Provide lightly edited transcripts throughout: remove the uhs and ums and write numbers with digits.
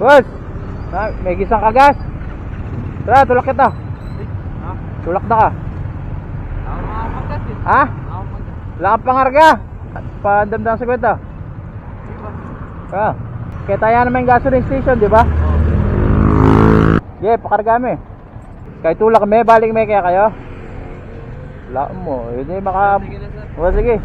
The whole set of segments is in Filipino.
Boss, may gisang kagas. Tara, tulak kita. Ha? Tulak na ka. Ako makapagkas eh. Ha? Ako magkas. Wala kang pangarga. Pandamdam sa kwenta. Di ba? Ah. Kaya tayo naman yung gasoline station, di ba? Oo. Yeah, pakarga mo eh. Kahit tulak may, balik may kaya kayo. Wala mo, hindi maka... Sige na sir. O, sige.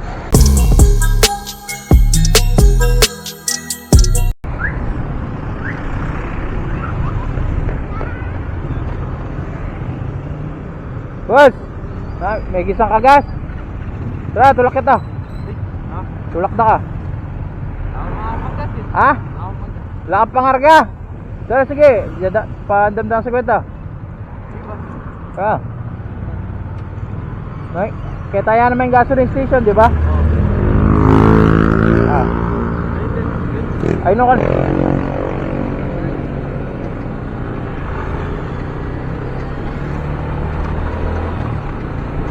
Boss, may gisang kagas. Tara, tulak kita. Ha? Tulak na ka. Ako makapagkas eh. Ha? Ako magkas. Wala kang pangarga. Tara, sige. Pandamdam sa kwenta. Di ba? Ah. Kaya tayo naman yung gasoline station, di ba? Oo. Ah. Ayun. Ayun ka.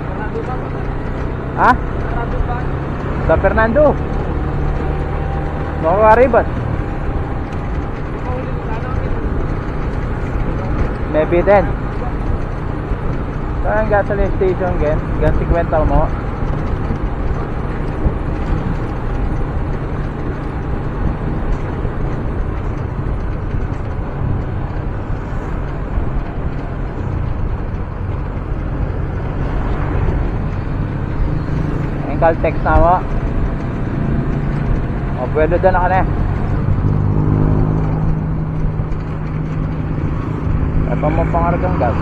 Sarado ba ako sir? Ha? Sarado ba? Sa Fernando. Makakaribat. Di ba ulit sana ako ito? Maybe then. Saan ang gasoline station, gen? Gan 50 mo. Ang Caltex na mo. O, pwede doon ako na eh. Ito mo pangargang gas.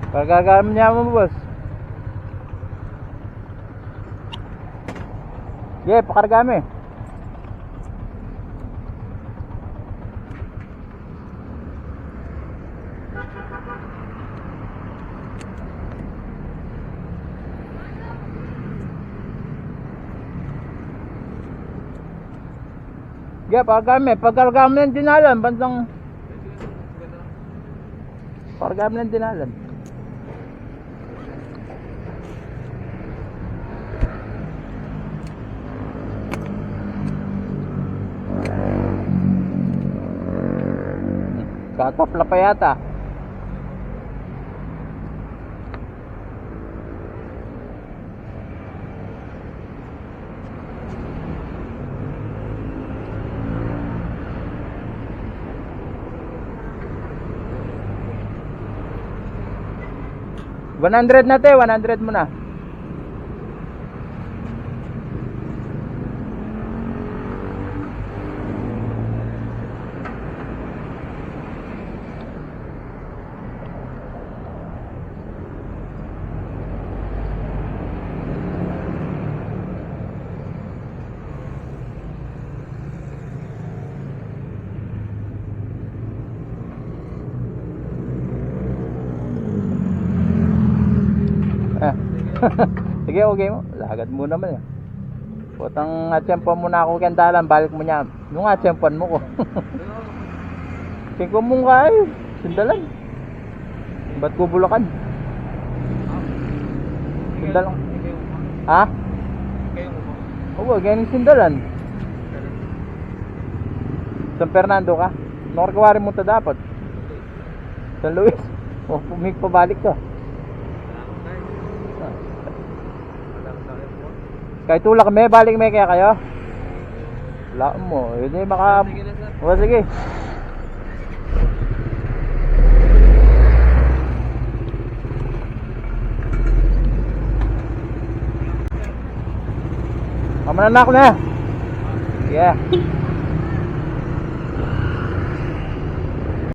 Pagkagamit niya mo, boss. Yeah, pakarga mo eh. Yeah, pagkarga mo ng dinalan, bandang pakarga mo ng dinalan. Katopla pa yata. $100 na te, 100 mo na. Sige, okay mo. Lagad mo naman eh. Putang atsempan mo na ako kandalan, balik mo niya. Nung atsempan mo ko. Singko mong kay, sindalan. Ba't ko bulakan? Sindalan. Ha? Kayo mo ba? Oo, ganyan sindalan. San Fernando ka? Nakarkawari mo ta dapat. San Luis. O, pabalik ka. Kahit tulak may, balik may kaya kayo. Wala mo, hindi maka... Sige na sir. O, sige. Kamananak na. Yeah.